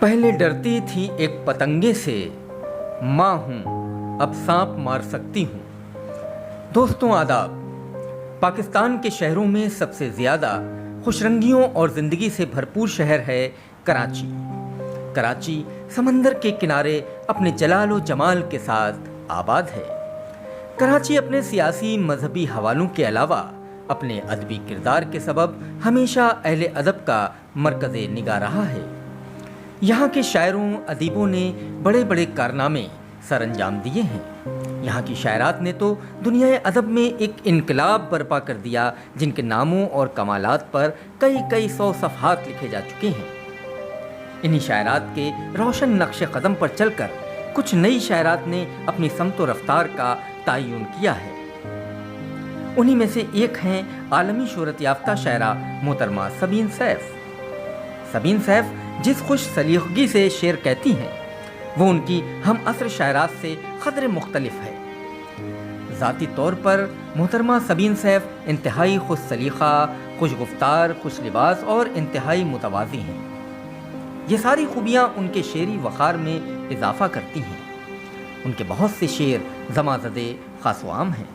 पहले डरती थी एक पतंगे से, माँ हूँ अब सांप मार सकती हूँ। दोस्तों आदाब। पाकिस्तान के शहरों में सबसे ज़्यादा खुशरंगियों और ज़िंदगी से भरपूर शहर है कराची। कराची समंदर के किनारे अपने जलाल व जमाल के साथ आबाद है। कराची अपने सियासी मजहबी हवालों के अलावा अपने अदबी किरदार के सबब हमेशा अहले अदब का मरकज़े निगाह रहा है। यहाँ के शायरों अदीबों ने बड़े बड़े कारनामे सर अंजाम दिए हैं। यहाँ की शायरात ने तो दुनिया अदब में एक इनकलाब बर्पा कर दिया, जिनके नामों और कमालात पर कई सौ सफ़हात लिखे जा चुके हैं। इन्हीं शायरात के रोशन नक्श कदम पर चलकर कुछ नई शायरात ने अपनी समत व रफ्तार का तयन किया है। उन्हीं में से एक हैं आलमी शोहरत याफ्ता शायरा मोहतरमा सबीन सैफ। सबीन सैफ जिस खुश सलीक़गी से शेर कहती हैं, वो उनकी हम असर शायरात से क़दरे मुख्तलिफ है। ज़ाती तौर पर मोहतरमा सबीन सैफ इंतहाई खुश सलीक़ा, खुश गुफ्तार, खुश लिबास और इंतहाई मुतवाज़ी हैं। ये सारी खूबियाँ उनके शेरी वक़ार में इजाफ़ा करती हैं। उनके बहुत से शेर ज़माज़दे ख़ास व आम हैं।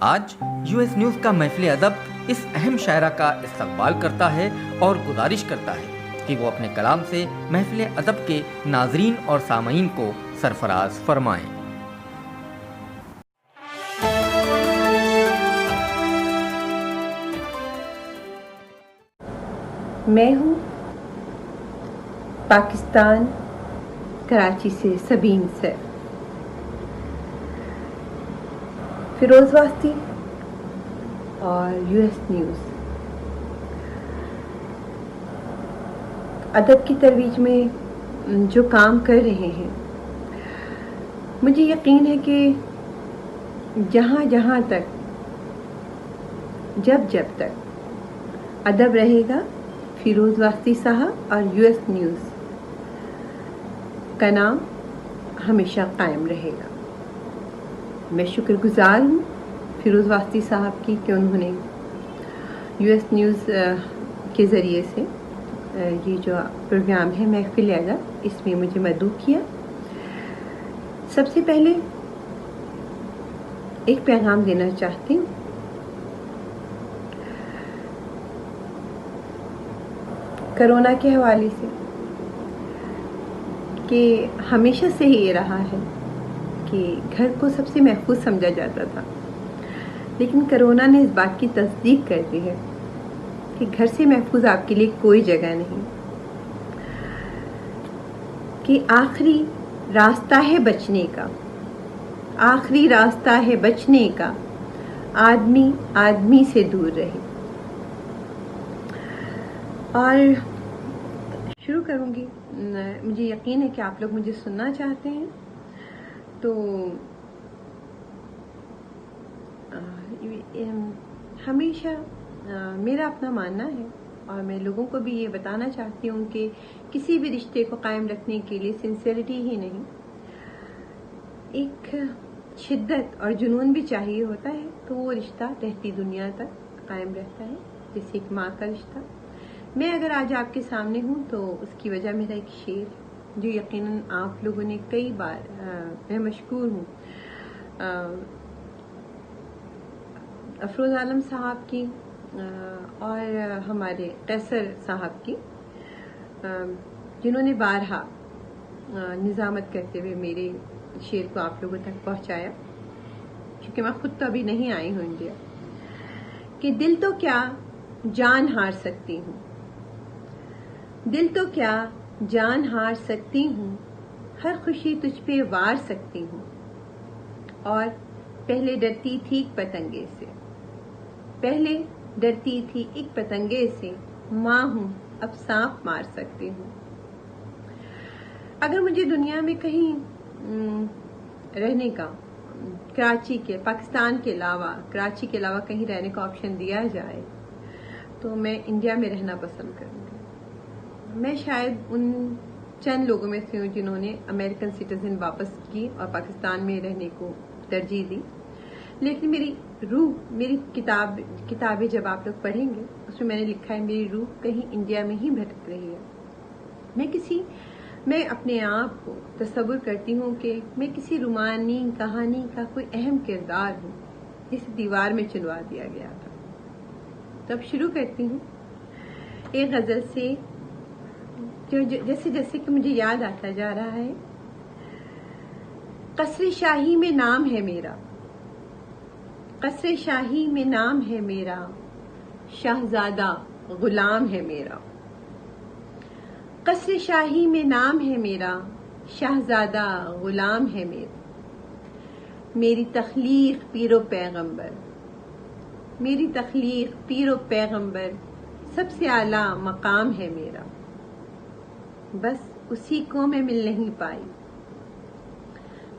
आज US न्यूज़ का महफ़िल अदब इस अहम शायरा का इस्तक़बाल करता है और गुजारिश करता है कि वो अपने कलाम से महफ़िल अदब के नाज़रीन और सामईन को सरफराज फरमाएं। मैं हूँ पाकिस्तान कराची से सबीन सैफ। फिरोज़ वास्ती और US न्यूज़ अदब की तरोीज में जो काम कर रहे हैं, मुझे यकीन है कि जहाँ तक जब तक अदब रहेगा, फिरोज़ वास्ती साहब और US न्यूज़ का नाम हमेशा कायम रहेगा। मैं शुक्रगुज़ार हूँ फिरोज़ वास्ती साहब की कि उन्होंने US न्यूज़ के ज़रिए से ये जो प्रोग्राम है महफ़िल अदब, इसमें मुझे मदऊ किया। सबसे पहले एक पैगाम देना चाहती हूँ। कोरोना के हवाले से कि हमेशा से ही ये रहा है कि घर को सबसे महफूज समझा जाता था, लेकिन कोरोना ने इस बात की तस्दीक कर दी है कि घर से महफूज आपके लिए कोई जगह नहीं, कि आखिरी रास्ता है बचने का, आखिरी रास्ता है बचने का, आदमी आदमी से दूर रहे। और शुरू करूँगी। मुझे यकीन है कि आप लोग मुझे सुनना चाहते हैं, तो हमेशा मेरा अपना मानना है और मैं लोगों को भी ये बताना चाहती हूँ कि किसी भी रिश्ते को कायम रखने के लिए सिंसियरिटी ही नहीं, एक शिद्दत और जुनून भी चाहिए होता है, तो वो रिश्ता रहती दुनिया तक कायम रहता है, जैसे एक माँ का रिश्ता। मैं अगर आज आपके सामने हूँ तो उसकी वजह मेरा एक शेर, जो यकीनन आप लोगों ने कई बार, मैं मशकूर हूँ अफरोज़ आलम साहब की और हमारे कैसर साहब की, जिन्होंने बारहा निज़ामत करते हुए मेरे शेर को आप लोगों तक पहुँचाया, क्योंकि मैं खुद तो अभी नहीं आई हूँ इंडिया। कि दिल तो क्या जान हार सकती हूँ, दिल तो क्या जान हार सकती हूँ, हर खुशी तुझ पे वार सकती हूँ। और पहले डरती थी एक पतंगे से, पहले डरती थी एक पतंगे से, माँ हूँ अब सांप मार सकती हूँ। अगर मुझे दुनिया में कहीं रहने का, कराची के, पाकिस्तान के अलावा, कराची के अलावा कहीं रहने का ऑप्शन दिया जाए, तो मैं इंडिया में रहना पसंद करूँगी। मैं शायद उन चंद लोगों में से हूँ जिन्होंने अमेरिकन सिटीजन वापस की और पाकिस्तान में रहने को तरजीह दी, लेकिन मेरी रूह, मेरी किताबें जब आप लोग पढ़ेंगे, उसमें मैंने लिखा है मेरी रूह कहीं इंडिया में ही भटक रही है। मैं किसी میں اپنے آپ کو تصور کرتی ہوں کہ میں کسی رومانی کہانی کا کوئی اہم کردار ہوں جسے دیوار میں چنوا دیا گیا تھا. تو اب شروع کرتی ہوں ایک غزل سے جو جیسے جیسے کہ مجھے یاد آتا جا رہا ہے. قصر شاہی میں نام ہے میرا، قصر شاہی میں نام ہے میرا، شہزادہ غلام ہے میرا. قصر شاہی میں نام ہے میرا، شہزادہ غلام ہے میرا. میری تخلیق پیر و پیغمبر، میری تخلیق پیر و پیغمبر، سب سے اعلیٰ مقام ہے میرا. بس اسی کو میں مل نہیں پائی،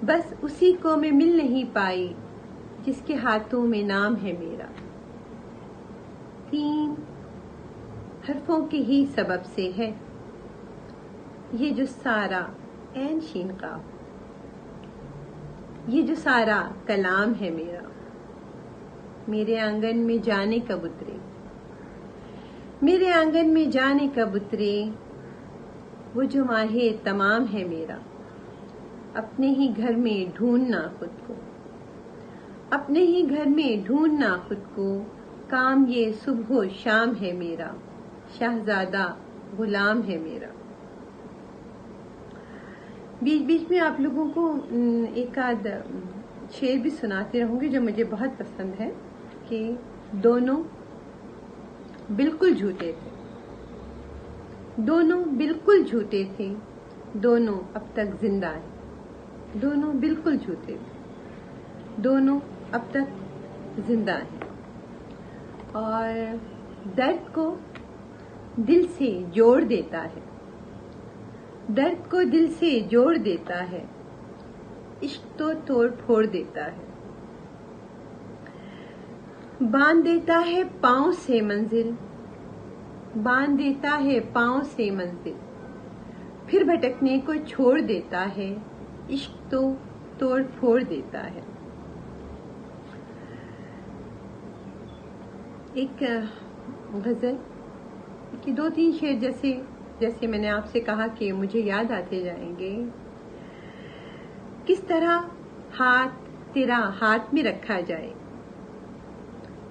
بس اسی کو میں مل نہیں پائی جس کے ہاتھوں میں نام ہے میرا. 3 حرفوں کے ہی سبب سے ہے یہ جو سارا عین شین قاف، یہ جو سارا کلام ہے میرا. میرے آنگن میں جانے کب اترے، میرے آنگن میں جانے کب اترے، وہ جو ماہ تمام ہے میرا. اپنے ہی گھر میں ڈھونڈنا خود کو، اپنے ہی گھر میں ڈھونڈنا خود کو، کام یہ صبح و شام ہے میرا. شہزادہ غلام ہے میرا. بیچ بیچ میں آپ لوگوں کو ایک آدھ شعر بھی سناتے رہوں گی جو مجھے بہت پسند ہے. کہ دونوں بالکل جھوٹے تھے، دونوں بالکل جھوٹے تھے، دونوں اب تک زندہ ہیں. دونوں بالکل جھوٹے تھے، دونوں اب تک زندہ ہیں. اور درد کو دل سے جوڑ دیتا ہے، درد کو دل سے جوڑ دیتا ہے، عشق تو توڑ پھوڑ دیتا ہے. باندھ دیتا ہے پاؤں سے منزل، باندھ دیتا ہے پاؤں سے منزل، پھر بھٹکنے کو چھوڑ دیتا ہے، عشق تو توڑ پھوڑ دیتا ہے. ایک غزل کہ 2-3 شعر جیسے میں نے آپ سے کہا کہ مجھے یاد آتے جائیں گے. کس طرح ہاتھ تیرا ہاتھ میں رکھا جائے،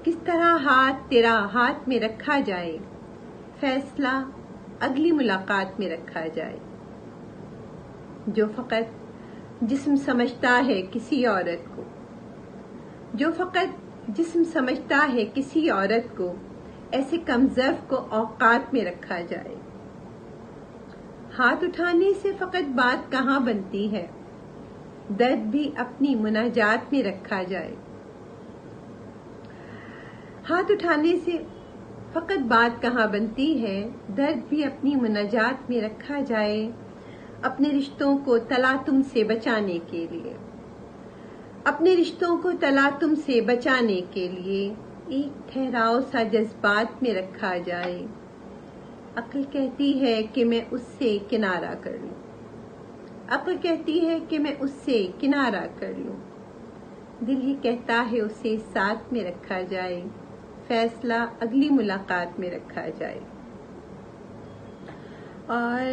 کس طرح ہاتھ تیرا ہاتھ میں رکھا جائے، فیصلہ اگلی ملاقات میں رکھا جائے. جو فقط جسم سمجھتا ہے کسی عورت کو، جو فقط جسم سمجھتا ہے کسی عورت کو، ایسے کم ظرف کو اوقات میں رکھا جائے. ہاتھ اٹھانے سے فقط بات کہاں بنتی ہے، درد بھی اپنی مناجات میں رکھا جائے. ہاتھ اٹھانے سے فقط بات کہاں بنتی ہے، درد بھی اپنی مناجات میں رکھا جائے. اپنے رشتوں کو تلاطم سے بچانے کے لیے، اپنے رشتوں کو تلاطم سے بچانے کے لیے ایک ٹھہراؤ سا جذبات میں رکھا جائے. عقل کہتی ہے کہ میں اس سے کنارہ کر لوں، عقل کہتی ہے کہ میں اس سے کنارہ کر لوں. دل ہی کہتا ہے اسے ساتھ میں رکھا جائے، فیصلہ اگلی ملاقات میں رکھا جائے. اور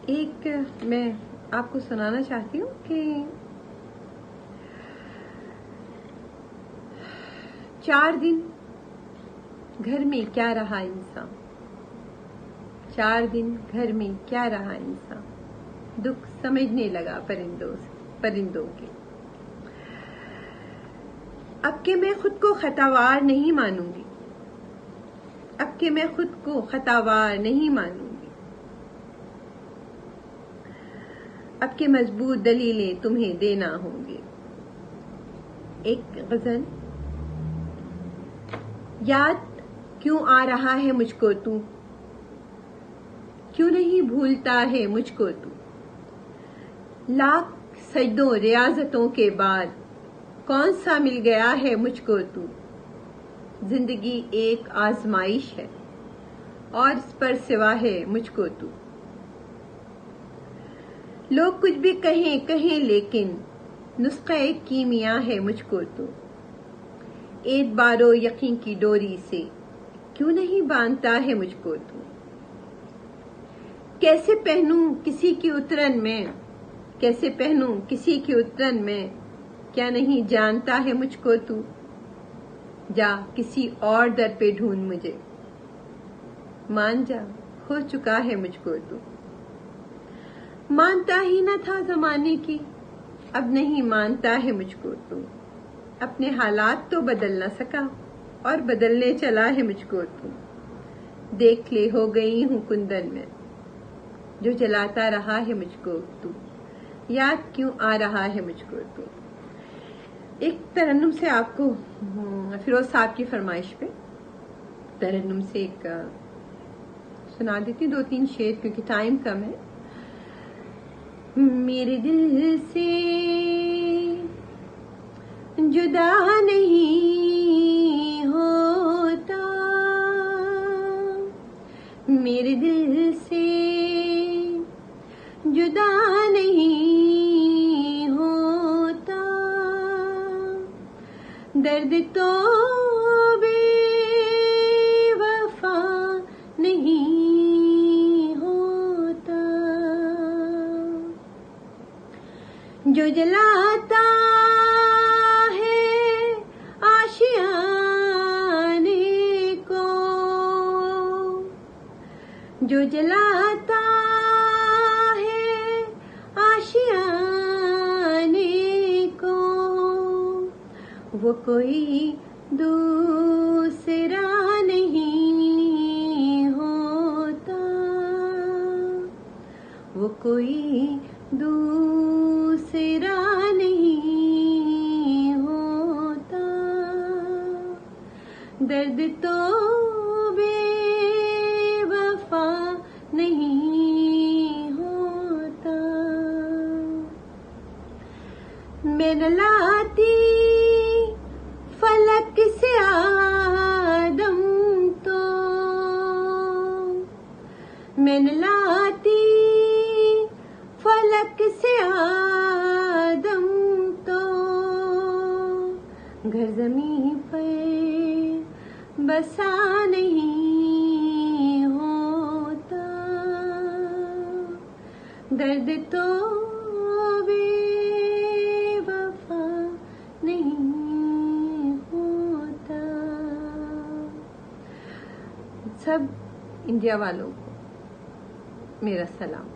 ایک میں آپ کو سنانا چاہتی ہوں کہ 4 دن گھر میں کیا رہا انسان، 4 دن گھر میں کیا رہا انسان، دکھ سمجھنے لگا پرندوں کے. اب کہ میں خود کو خطاوار نہیں مانوں گی، اب کہ میں خود کو خطاوار نہیں مانوں گی. اب کہ مضبوط دلیلیں تمہیں دینا ہوں گی. ایک غزل. یاد کیوں آ رہا ہے مجھ کو تو، کیوں نہیں بھولتا ہے مجھ کو تو، لاکھ سجدوں ریاضتوں کے بعد کون سا مل گیا ہے مجھ کو تو. زندگی ایک آزمائش ہے اور اس پر سوا ہے مجھ کو تو. لوگ کچھ بھی کہیں لیکن نسخہ کیمیا ہے مجھ کو تو. اعتبار و یقین کی ڈوری سے کیوں نہیں باندھتا ہے مجھ کو تو. कैसे पहनूं किसी की उतरन में, कैसे पहनूं किसी की उतरन में, क्या नहीं जानता है मुझको तू, जा किसी और दर पे ढूंढ मुझे, मान जा हो चुका है मुझको तू। मानता ही न था जमाने की, अब नहीं मानता है मुझको तू, अपने हालात तो बदल न सका और बदलने चला है मुझको तू। देख ले हो गई हूँ कुंदन में, जो जलाता रहा है मुझको तू, याद क्यों आ रहा है मुझको तू। एक तरन्नुम से आपको फिरोज साहब की फरमाइश पे तरन्नुम से एक सुना देती, 2-3 शेर क्योंकि टाइम कम है। मेरे दिल से जुदा नहीं होता, मेरे दिल से जुदा नहीं होता, दर्द तो बेवफा नहीं होता, जो जलाता है आशियाने को, जो जलाता है आशियाने को, वो कोई दूसरा नहीं होता, वो कोई दूसरा नहीं होता, दर्द तो बेवफा नहीं होता। मैं न लाती फलक से आदम तो, मैं न लाती फलक से आदम तो, घर ज़मीं पर बसा नहीं होता, दर्द तो बेवफा नहीं होता। सब इंडिया वालों को मेरा सलाम।